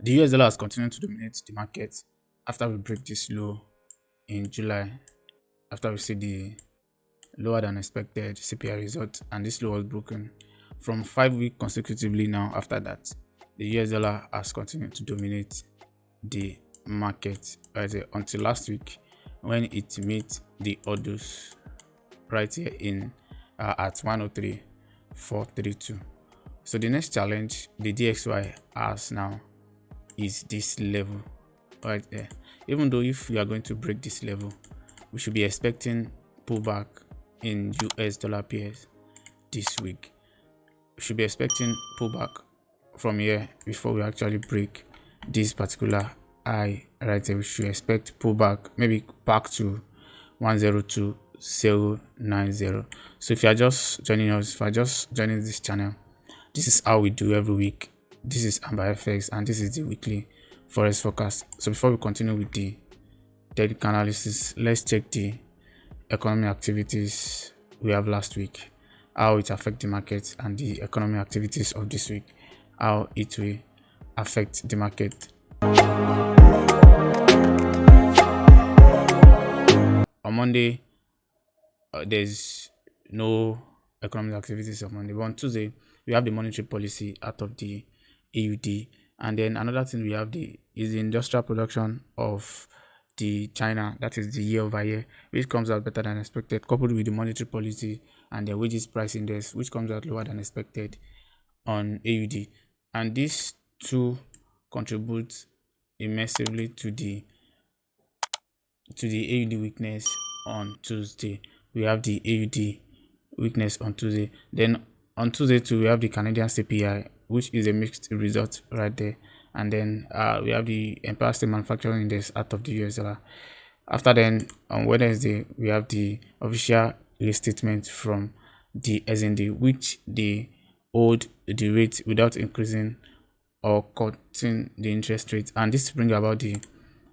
The US dollar has continued to dominate the market after we break this low in July, after we see the lower than expected CPI result, and this low was broken from 5 weeks consecutively. Now after that, the US dollar has continued to dominate the market right there until last week when it met the orders right here in at 103.432. So the next challenge the DXY has now is this level right there. Even though if we are going to break this level, we should be expecting pullback in US dollar pairs this week. We should be expecting pullback from here before we actually break this particular high right there. We should expect pullback maybe back to 102.090. So if you are just joining us, if you are just joining this channel, this is how we do every week. This is Ambafx and this is the weekly forex forecast. So before we continue with the daily analysis, let's check the economic activities we have last week, how it affect the market, and the economic activities of this week, how it will affect the market. On Monday, there's no economic activities on Monday, but on Tuesday we have the monetary policy out of the AUD, and then another thing we have is the industrial production of the China, that is the year-over-year, which comes out better than expected, coupled with the monetary policy and the wages price index, which comes out lower than expected on AUD, and these two contribute immensely to the AUD weakness on Tuesday. We have the AUD weakness on Tuesday. Then on Tuesday too, we have the Canadian CPI, which is a mixed result right there. And then we have the Empire State Manufacturing Index out of the US dollar. After then, on Wednesday, we have the official restatement from the SND, which they hold the rate without increasing or cutting the interest rate, and this brings about the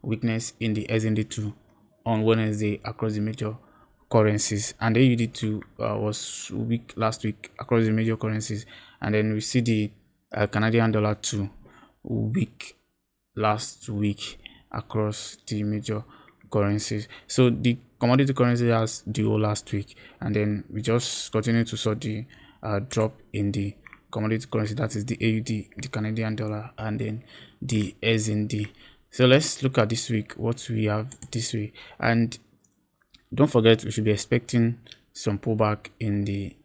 weakness in the SND2 on Wednesday across the major currencies, and the AUD2 was weak last week across the major currencies, and then we see the Canadian dollar 2 week last week across the major currencies. So the commodity currency has duo last week, and then we just continue to saw the drop in the commodity currency, that is the AUD, the Canadian dollar, and then the SND. So let's look at this week, what we have this week, and don't forget we should be expecting some pullback in the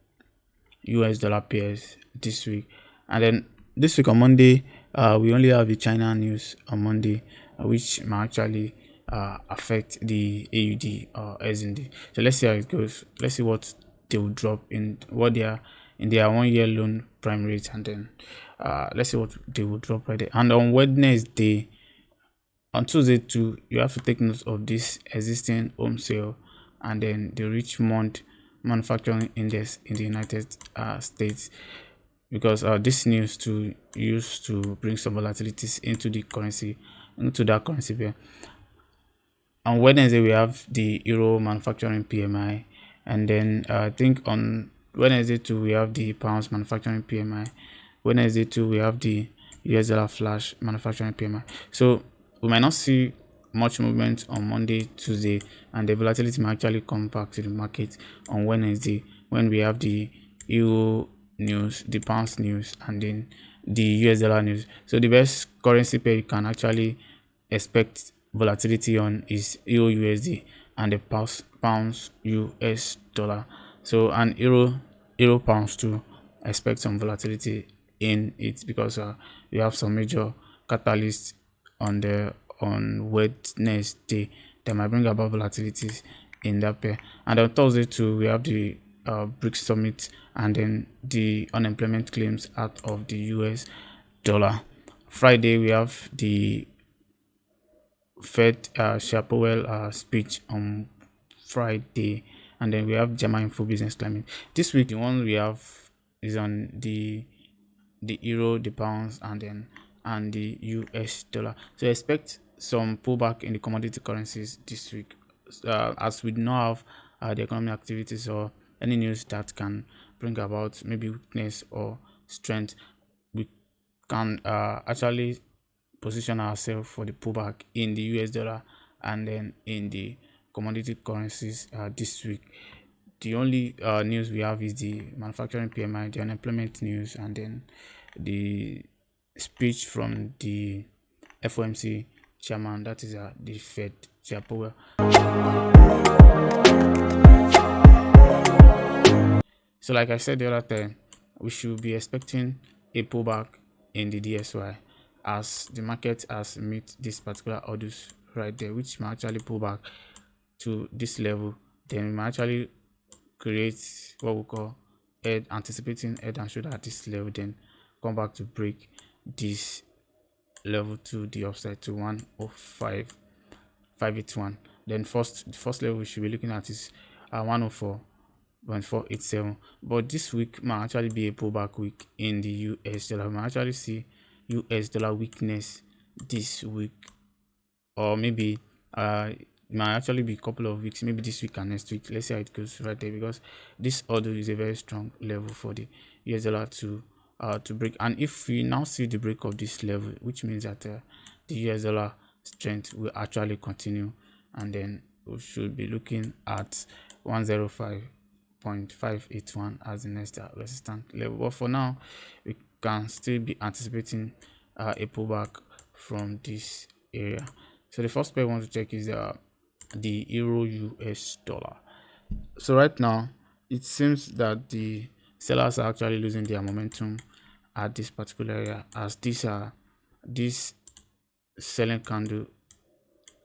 US dollar pairs this week. And then this week on Monday, we only have the China news on Monday, which might actually affect the AUD or SND. So let's see how it goes. Let's see what they will drop in, what they are in their 1 year loan prime rate, and then let's see what they will drop right there. And on Wednesday, on Tuesday too, you have to take note of this existing home sale and then the Richmond manufacturing index in the United States, because this news to use to bring some volatilities into the currency, into that currency pair. On Wednesday we have the Euro manufacturing PMI, and then I think on Wednesday too we have the pounds manufacturing PMI. Wednesday too we have the US dollar flash manufacturing PMI. So we might not see much movement on Monday, Tuesday, and the volatility might actually come back to the market on Wednesday when we have the Euro news, the pounds news, and then the US dollar news. So the best currency pair you can actually expect volatility on is Euro USD and the pounds US dollar. So and Euro pounds too, expect some volatility in it, because we have some major catalysts on Wednesday that might bring about volatilities in that pair. And on Thursday too, we have the BRICS summit and then the unemployment claims out of the US dollar. Friday we have the Fed Powell speech on Friday, and then we have German info business climate. This week the one we have is on the euro, the pounds, and the US dollar. So expect some pullback in the commodity currencies this week, as we do not have the economic activities or any news that can bring about maybe weakness or strength. We can actually position ourselves for the pullback in the US dollar and then in the commodity currencies this week. The only news we have is the manufacturing PMI, the unemployment news, and then the speech from the FOMC chairman, that is the Fed chairperson. So like I said the other time, we should be expecting a pullback in the DSY as the market has met this particular hurdles right there, which might actually pull back to this level. Then we might actually create what we call anticipating head and shoulder at this level, then come back to break this level to the upside to 105,581. Then the first level we should be looking at is 104.487. But this week might actually be a pullback week in the US dollar. We might actually see US dollar weakness this week, or maybe it might actually be a couple of weeks, maybe this week and next week. Let's see how it goes right there, because this order is a very strong level for the US dollar to break. And if we now see the break of this level, which means that the US dollar strength will actually continue, and then we should be looking at 105.581 as the next resistance level. But for now, we can still be anticipating a pullback from this area. So the first pair we want to check is the euro US dollar. So right now it seems that the sellers are actually losing their momentum at this particular area, as this selling candle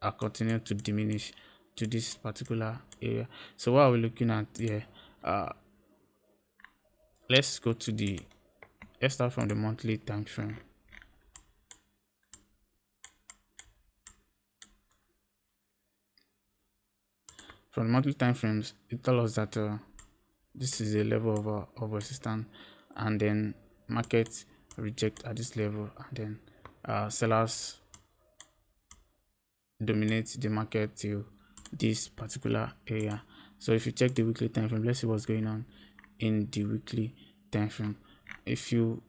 are continuing to diminish to this particular area. So what are we looking at here? Let's start from the monthly time frame. From the monthly time frames, it tells us that this is a level of resistance, and then market reject at this level, and then sellers dominate the market till this particular area. So if you check the weekly time frame, let's see what's going on in the weekly time frame. If you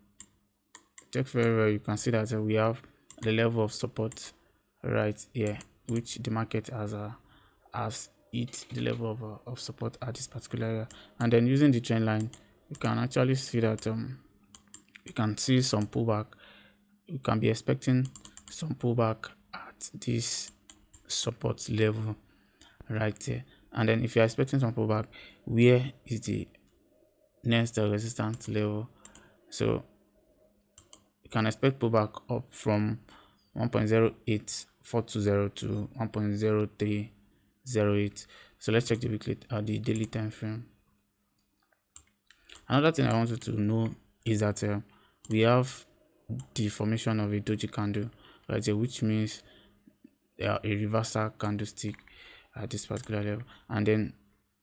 check very well, you can see that we have the level of support right here, which the market has hit the level of support at this particular area. And then using the trend line, you can actually see that you can see some pullback. You can be expecting some pullback at this support level right there. And then if you're expecting some pullback, where is the next resistance level? So you can expect pullback up from 1.08420 to 1.0308. So let's check the weekly the daily time frame. Another thing I wanted to know is that we have the formation of a doji candle right there, which means a reversal candlestick at this particular level. And then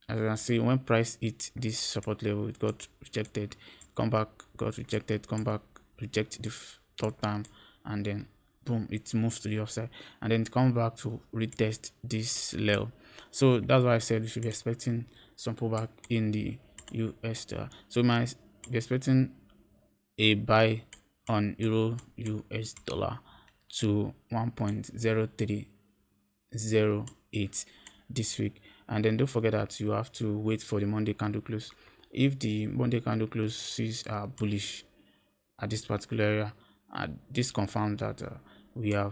as you can see, when price hit this support level, it got rejected, come back, got rejected, come back, reject the third time, and then boom, it moves to the upside, and then come back to retest this level. So that's why I said we should be expecting some pullback in the US dollar. So we might be expecting a buy on euro US dollar to 1.0308 this week. And then don't forget that you have to wait for the Monday candle close. If the Monday candle close is bullish at this particular area, this confirms that we are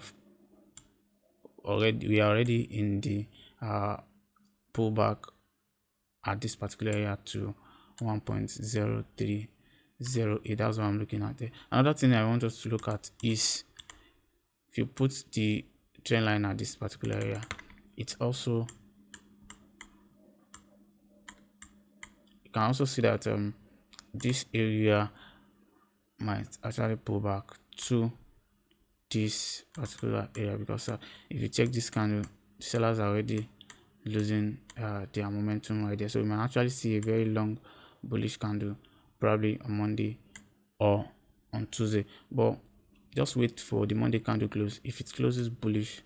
already in the pullback at this particular area to 1.0308. That's what I'm looking at there. Another thing I want us to look at is, if you put the trend line at this particular area, it's also, you can also see that this area might actually pull back to this particular area, because if you check this candle, sellers are already losing their momentum right there. So we might actually see a very long bullish candle probably on Monday or on Tuesday, but just wait for the Monday candle close. If it closes bullish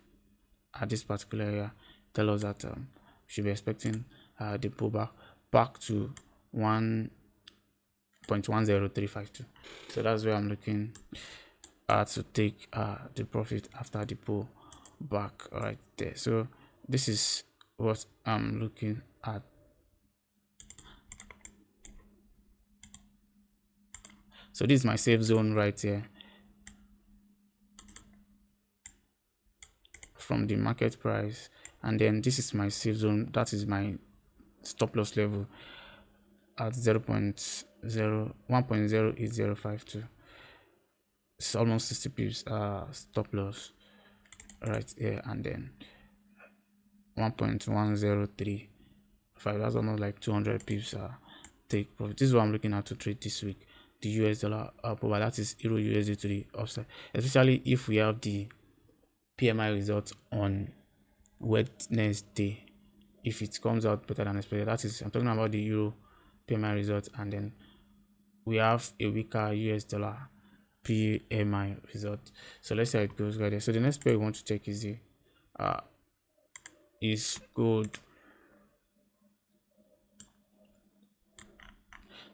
at this particular area, tell us that we should be expecting the pullback back to 1.10352. So that's where I'm looking to take the profit after the pull back right there. So this is what I'm looking at. So this is my safe zone right here from the market price, and then this is my safe zone, that is my stop loss level at 1.08052. It's almost 60 pips stop loss right here, and then 1.1035, that's almost like 200 pips take profit. This is what I'm looking at to trade this week. The US dollar pullback, that is euro USD to the upside, especially if we have the PMI result on Wednesday. If it comes out better than expected, that is, I'm talking about the euro PMI result, and then we have a weaker US dollar PMI result. So let's see how it goes right there. So the next pair we want to check is the gold.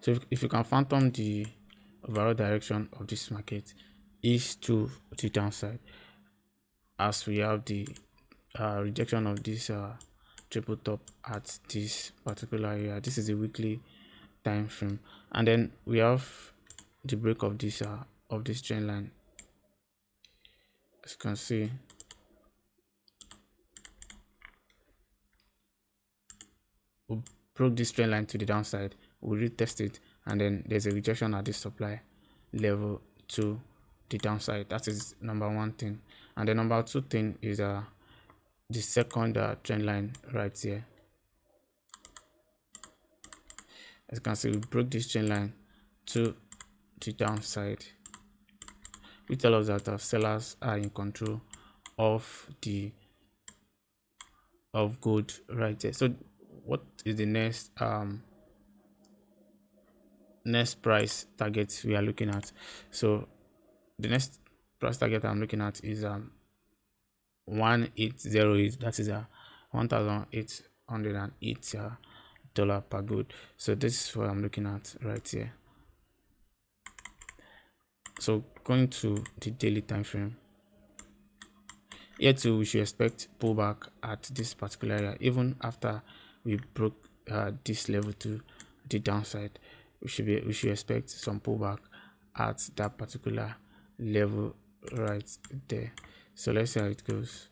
So if you can phantom the overall direction of this market is to the downside, as we have the rejection of this triple top at this particular area. This is a weekly time frame, and then we have the break of this trend line. As you can see, we broke this trend line to the downside, we retest it, and then there's a rejection at this supply level to the downside. That is number one thing. And the number two thing is the second trend line right here. As you can see, we broke this trend line to the downside, which tells us that sellers are in control of gold right there. So what is the next price target we are looking at? So the next price target I'm looking at is 1808. That is $1,808 per gold. So this is what I'm looking at right here. So going to the daily time frame, here too we should expect pullback at this particular area. Even after we broke this level to the downside, we should expect some pullback at that particular level right there. So let's see how it goes.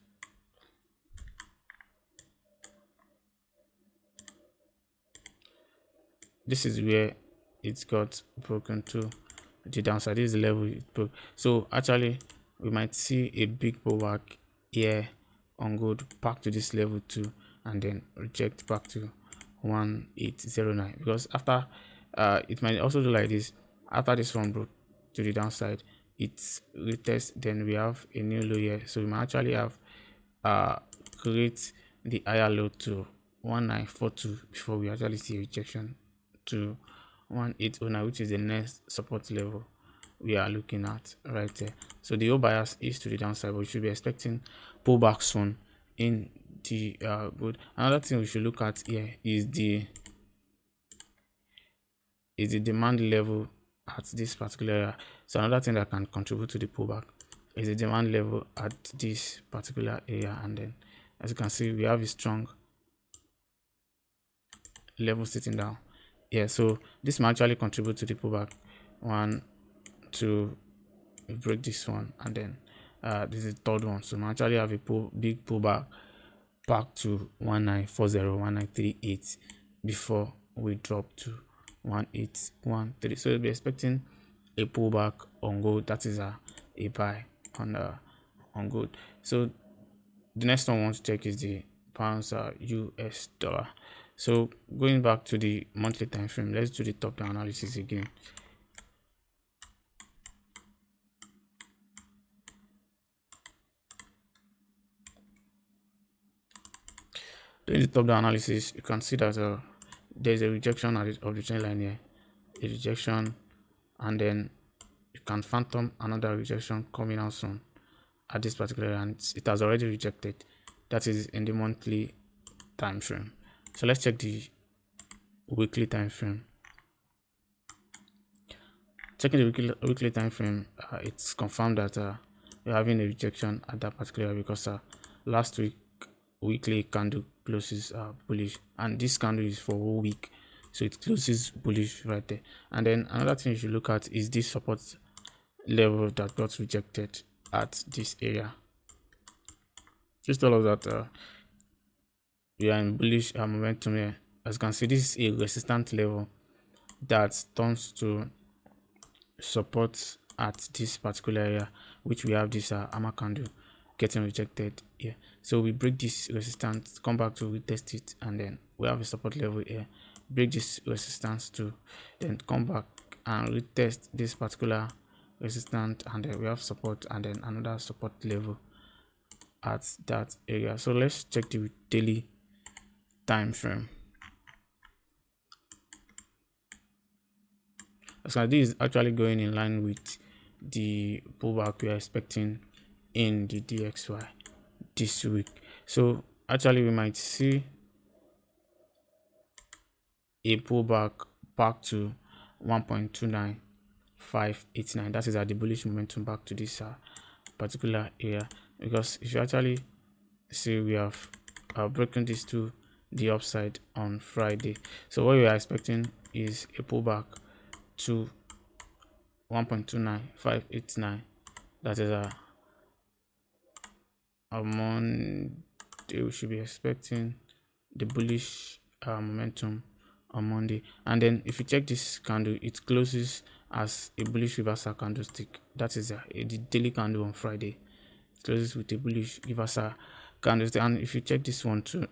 This is where it got broken to the downside. This is the level it broke. So actually we might see a big pullback here on gold back to this level too, and then reject back to 1809, because after it might also do like this. After this one broke to the downside, it's retest, then we have a new low here. So we might actually have create the higher low to 1942 before we actually see a rejection to 1809, which is the next support level we are looking at right there. So the whole bias is to the downside, but we should be expecting pullback soon in the gold. Another thing we should look at here is the demand level at this particular area. So another thing that can contribute to the pullback is the demand level at this particular area, and then as you can see, we have a strong level sitting down. Yeah, so this might actually contribute to the pullback. One, two, break this one, and then this is the third one. So we might actually have a big pullback back to 1940, 1938 before we drop to 1813. So we'll be expecting a pullback on gold. That is a buy on gold. So the next one I want to check is the pounds US dollar. So going back to the monthly time frame, let's do the top down analysis again. Doing the top down analysis, you can see that there's a rejection of the trend line here, a rejection, and then you can phantom another rejection coming out soon at this particular area, and it has already rejected. That is in the monthly time frame. So let's check the weekly time frame. Checking the weekly time frame, it's confirmed that we're having a rejection at that particular area because last week weekly candle closes bullish, and this candle is for whole week, so it closes bullish right there. And then another thing you should look at is this support level that got rejected at this area. Just all of that, we are in bullish momentum here. As you can see, this is a resistant level that turns to support at this particular area, which we have this hammer candle getting rejected here. So we break this resistance, come back to retest it, and then we have a support level here. Break this resistance to, then come back and retest this particular resistance, and then we have support, and then another support level at that area. So let's check the daily time frame. So this is actually going in line with the pullback we are expecting in the DXY this week. So actually we might see a pullback back to 1.29589. that is at the bullish momentum back to this particular area, because if you actually see, we have broken this to the upside on Friday. So what we are expecting is a pullback to 1.29589. that is a Monday. We should be expecting the bullish momentum on Monday. And then if you check this candle, it closes as a bullish reversal candlestick. That is the daily candle on Friday. It closes with a bullish reversal candlestick. And if you check this one too,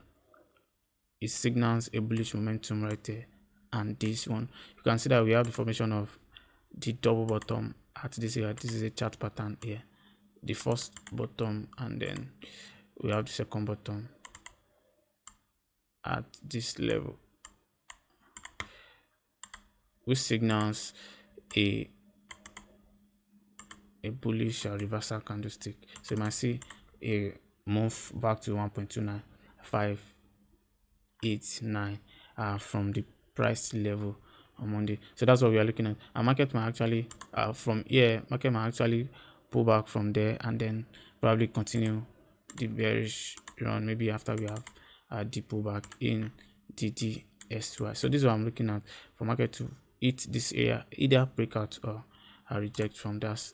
it signals a bullish momentum right there. And this one, you can see that we have the formation of the double bottom at this area. This is a chart pattern here. The first bottom, and then we have the second bottom at this level, which signals a bullish reversal candlestick. So you might see a move back to 1.29589 from the price level on Monday. So that's what we are looking at. Our market might actually from here, market might actually pull back from there and then probably continue the bearish run maybe after we have the pullback in the DXY. So this is what I'm looking at for market to hit this area, either breakout or reject from that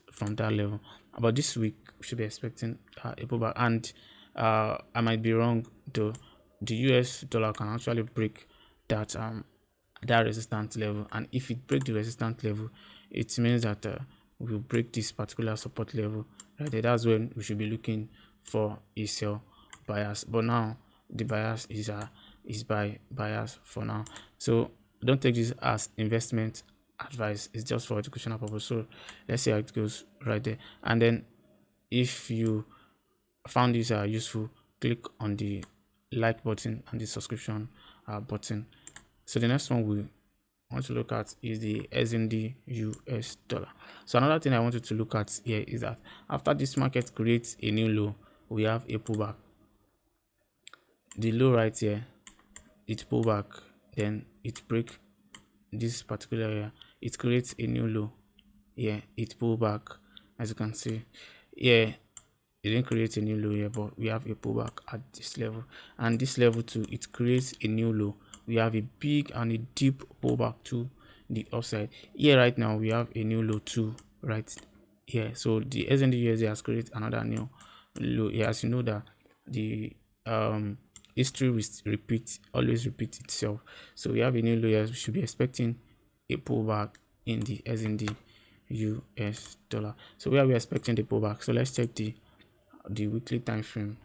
level. But this week we should be expecting a pullback, and I might be wrong though. The US dollar can actually break that resistance level, and if it breaks the resistance level, it means that we'll break this particular support level right there. That's when we should be looking for a sell bias. But now the bias is buy bias for now. So don't take this as investment advice. It's just for educational purpose. So let's see how it goes right there. And then if you found this useful, click on the like button and the subscription button. So the next one we want to look at is the SND US dollar. So another thing I wanted to look at here is that after this market creates a new low, we have a pullback. The low right here, it pull back, then it break this particular area, it creates a new low here, it pull back. As you can see here, it didn't create a new low here, but we have a pullback at this level, and this level too, it creates a new low. We have a big and a deep pullback to the upside here. Right now we have a new low too right here. So the SND USD has created another new low here. As you know that the history will always repeat itself. So we have a new low here. We should be expecting a pullback in the SND US dollar. So where we are expecting the pullback. So let's check the weekly time frame.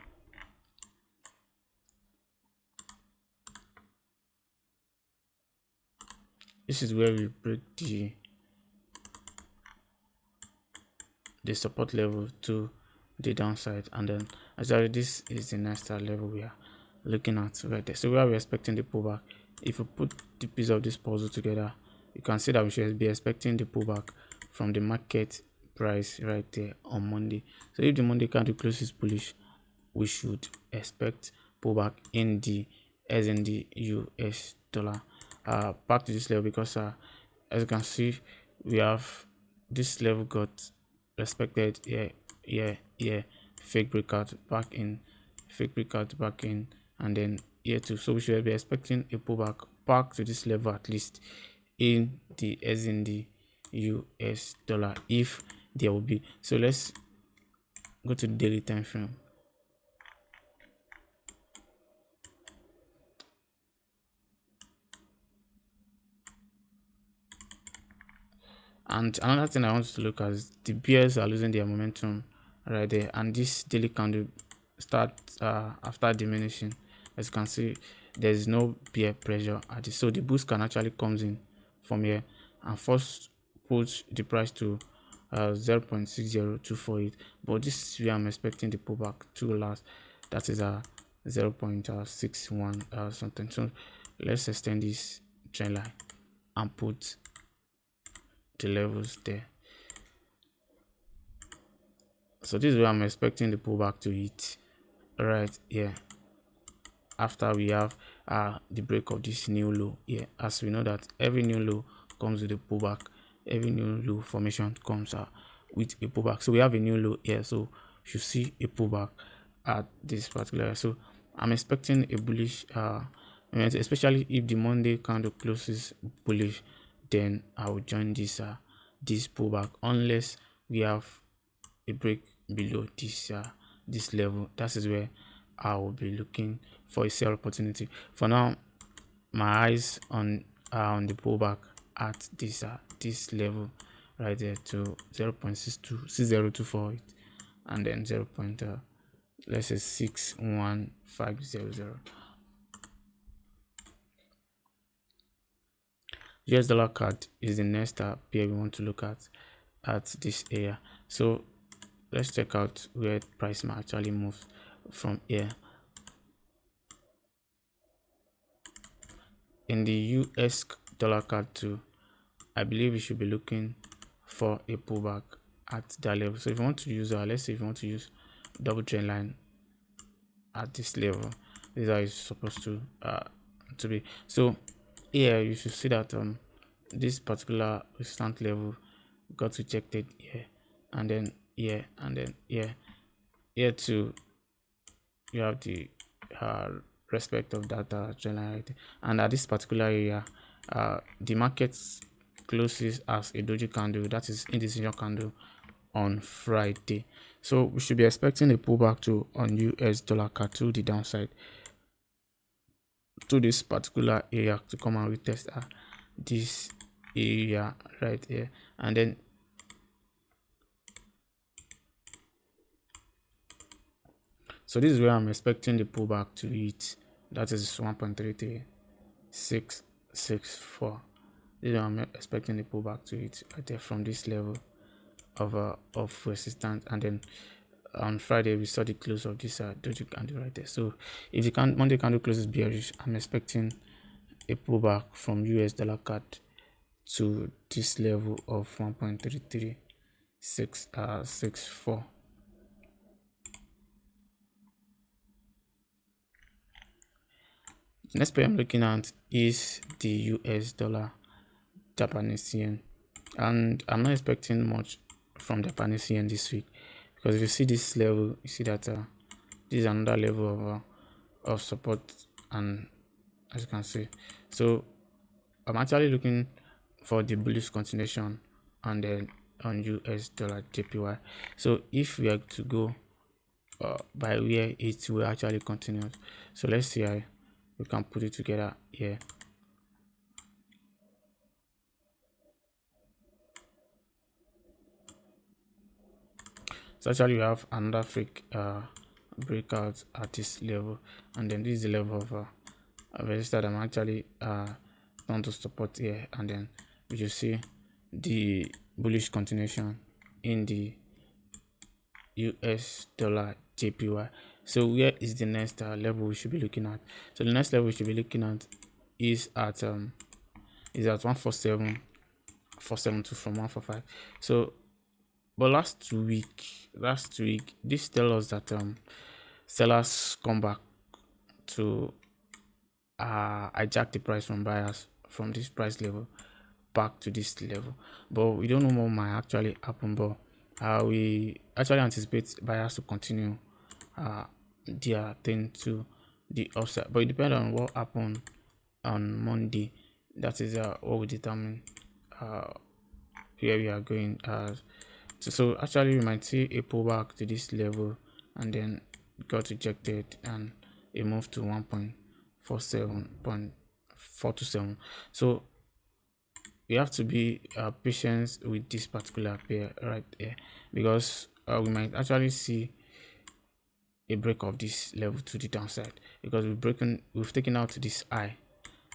This is where we break the support level to the downside, and then actually this is the next level we are looking at right there. So where we're expecting the pullback, if you put the piece of this puzzle together, you can see that we should be expecting the pullback from the market price right there on Monday. So if the Monday candle closes bullish, we should expect pullback in the SND US dollar back to this level, because as you can see, we have this level got respected. Fake breakout back in, fake breakout back in, and then here too. So we should be expecting a pullback back to this level at least in the US dollar, if there will be. So let's go to the daily time frame. And another thing I want to look at is the bears are losing their momentum right there, and this daily candle starts after diminishing. As you can see, there is no bear pressure at this, so the boost can actually comes in from here and first push the price to 0.60248, but this is where I'm expecting the pullback to last. That is 0.61 something. So let's extend this trend line and put the levels there. So this is where I'm expecting the pullback to hit right here after we have the break of this new low here. As we know that every new low comes with a pullback, every new low formation comes with a pullback. So we have a new low here, so you should see a pullback at this particular. So I'm expecting a bullish especially if the Monday candle closes bullish, then I will join this this pullback unless we have a break below this level. That is where I will be looking for a sell opportunity. For now, my eyes on the pullback at this this level right there to 0.60248 and then 0. Let's say 61500. US dollar CAD is the next pair we want to look at this area. So let's check out where price might actually move from here. In the US dollar CAD too, I believe we should be looking for a pullback at that level. So if you want to use let's say if you want to use double trend line at this level, this is how it's supposed to be. So here you should see that this particular resistance level got rejected here, and then here, and then here too you have the respect of that trend line right, and at this particular area the market closes as a doji candle, that is indecision candle, on Friday. So we should be expecting a pullback to on US dollar CAD to the downside to this particular area to come and retest this area right here, and then so this is where I'm expecting the pullback to hit. That is 1.33664. This is where I'm expecting the pullback to hit right there from this level of resistance, and then on Friday we saw the close of this doji candle right there. So if the Monday candle closes bearish, I'm expecting a pullback from US dollar CAD to this level of 1.33664. The next pair I'm looking at is the US dollar Japanese yen, and I'm not expecting much from Japanese yen this week, because if you see this level, you see that this is another level of support, and as you can see, so I'm actually looking for the bullish continuation and then on US dollar JPY. So if we are to go by where it will actually continue, so let's see how we can put it together here. So actually we have another fake breakout at this level, and then this is the level of register that I'm actually want to support here, and then we just see the bullish continuation in the US dollar JPY. So where is the next level we should be looking at? So the next level we should be looking at is at 147.472 from 145. So but last week this tells us that sellers come back to hijack the price from buyers from this price level back to this level, but we don't know what might actually happen. But we actually anticipate buyers to continue their thing to the upside, but it depends on what happened on Monday. That is what will determine where we are going. So actually we might see a pullback to this level and then got rejected and a move to 1.47.427. So we have to be patient with this particular pair right there, because we might actually see a break of this level to the downside, because we've taken out this high.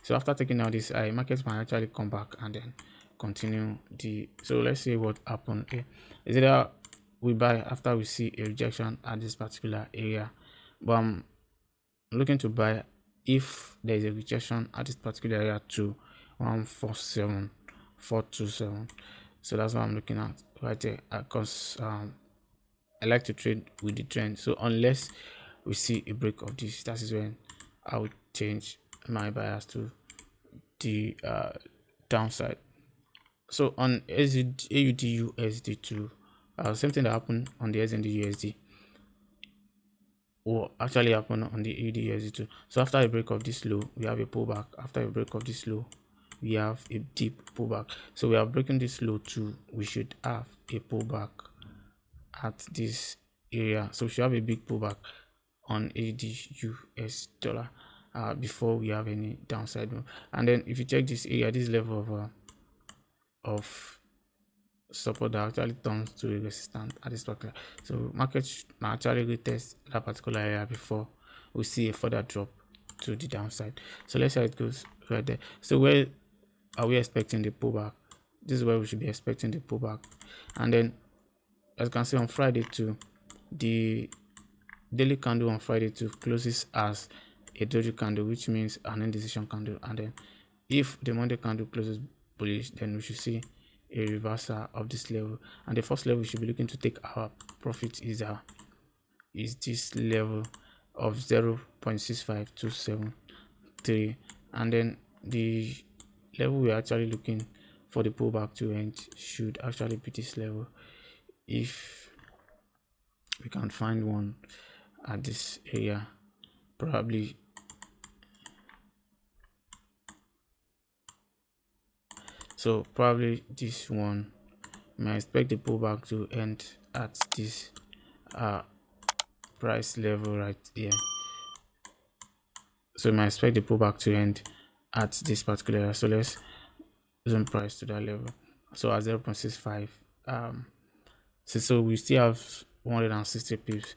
So after taking out this high, markets might actually come back and then continue the. So let's see what happened here. Is either we buy after we see a rejection at this particular area, but I'm looking to buy if there is a rejection at this particular area to 1.47.427. so that's what I'm looking at right there, because I like to trade with the trend. So unless we see a break of this, that is when I would change my bias to the downside. So on AUD USD too, same thing that happened on the SND USD will actually happen on the AUD USD too. So after a break of this low, we have a pullback. After a break of this low, we have a deep pullback. So we have broken this low too. We should have a pullback at this area. So we should have a big pullback on AUD US dollar before we have any downside move. And then if you check this area, this level of support that actually turns to a resistance at this particular. So markets might actually retest that particular area before we see a further drop to the downside. So let's see how it goes right there. So where are we expecting the pullback? This is where we should be expecting the pullback. And then as you can see on Friday too, the daily candle on Friday too closes as a doji candle, which means an indecision candle. And then if the Monday candle closes bullish, then we should see a reversal of this level, and the first level we should be looking to take our profit is this level of 0.65273, and then the level we're actually looking for the pullback to end should actually be this level, if we can find one at this area, probably. So probably this one. I expect the pullback to end at this price level right here. So I expect the pullback to end at this particular area. So let's zoom price to that level. So at 0.65. So we still have 160 pips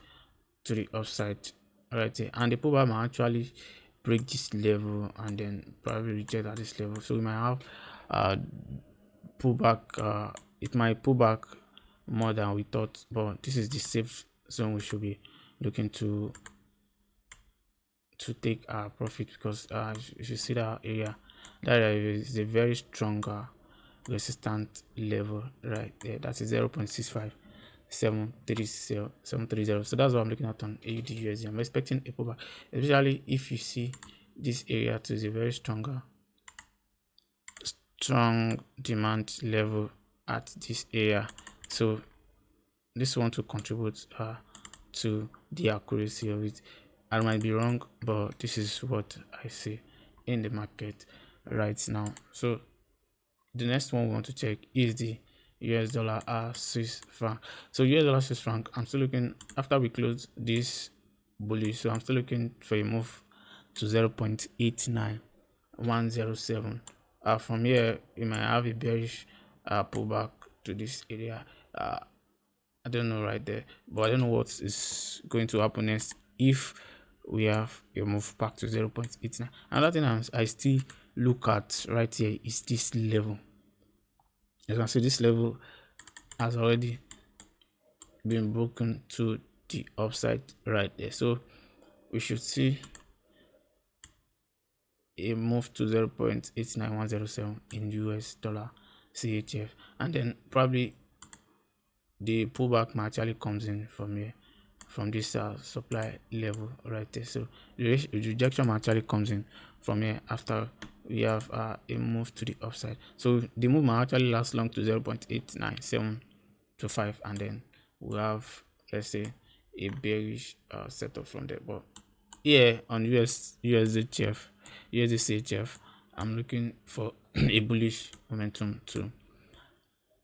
to the upside right here, and the pullback might actually break this level and then probably reject at this level. So we might have pullback. It might pull back more than we thought, but this is the safe zone we should be looking to take our profit, because if you see that area is a very strong resistant level right there. That is 0.65730. So that's what I'm looking at on AUD USD. I'm expecting a pullback, especially if you see this area too is a very strong demand level at this area. So this one to contribute to the accuracy of it. I might be wrong, but this is what I see in the market right now. So the next one we want to check is the US dollar Swiss franc. So US dollar Swiss franc, I'm still looking after we close this bullish, so I'm still looking for a move to 0.89107. From here we might have a bearish pullback to this area. I don't know right there, but I don't know what is going to happen next if we have a move back to 0.89. Another thing I still look at right here is this level. As you can see, this level has already been broken to the upside right there. So we should see a move to 0.89107 in US dollar CHF, and then probably the pullback actually comes in from here, from this supply level right there. So the rejection actually comes in from here after we have a move to the upside. So the move might actually last long to 0.89725, and then we have, let's say, a bearish setup from there. But here on USD CHF, I'm looking for a bullish momentum to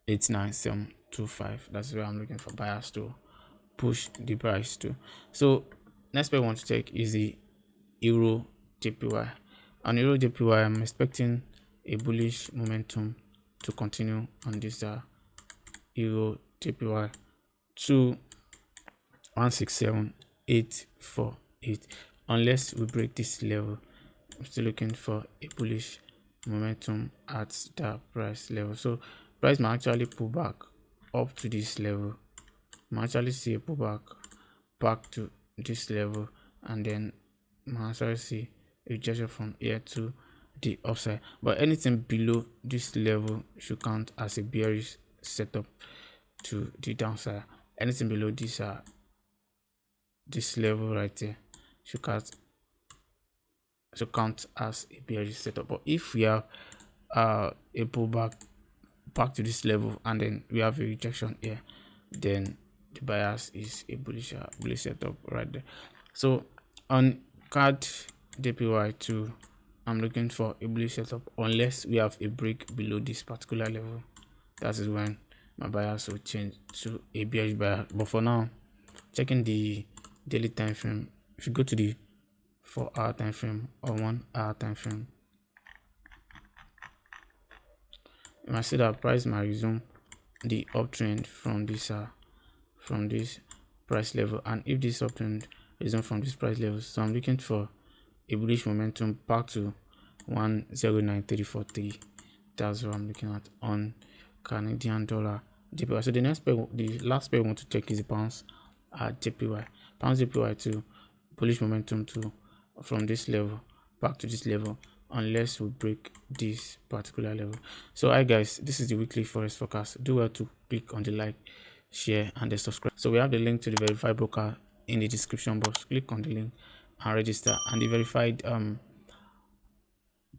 89725. That's where I'm looking for buyers to push the price to. So next pair I want to take is the Euro JPY. On Euro JPY, I'm expecting a bullish momentum to continue on this Euro JPY to 167848. Unless we break this level, I'm still looking for a bullish momentum at that price level. So price might actually pull back up to this level. Might actually see a pullback back to this level, and then might actually see a rejection from here to the upside. But anything below this level should count as a bearish setup to the downside. Anything below this level right there should count as a bearish setup. But if we have a pullback back to this level and then we have a rejection here, then the bias is a bullish setup right there. So on CAD JPY2, I'm looking for a bullish setup unless we have a break below this particular level. That is when my bias will change to a bearish bias. But for now, checking the daily time frame, if you go to the 4-hour time frame or 1-hour time frame, you might see that price might resume the uptrend from this price level. And if this uptrend resume from this price level, so I'm looking for a bullish momentum back to 109343. That's what I'm looking at on Canadian dollar JPY. So the last pair we want to check is the pounds JPY. Pounds JPY to bullish momentum to from this level back to this level, unless we break this particular level. So hi guys, this is the weekly forex forecast. Do well to click on the like, share, and the subscribe. So we have the link to the verified broker in the description box. Click on the link and register. And the verified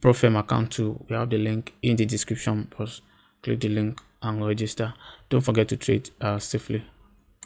Profem account too, we have the link in the description box. Click the link and register. Don't forget to trade safely.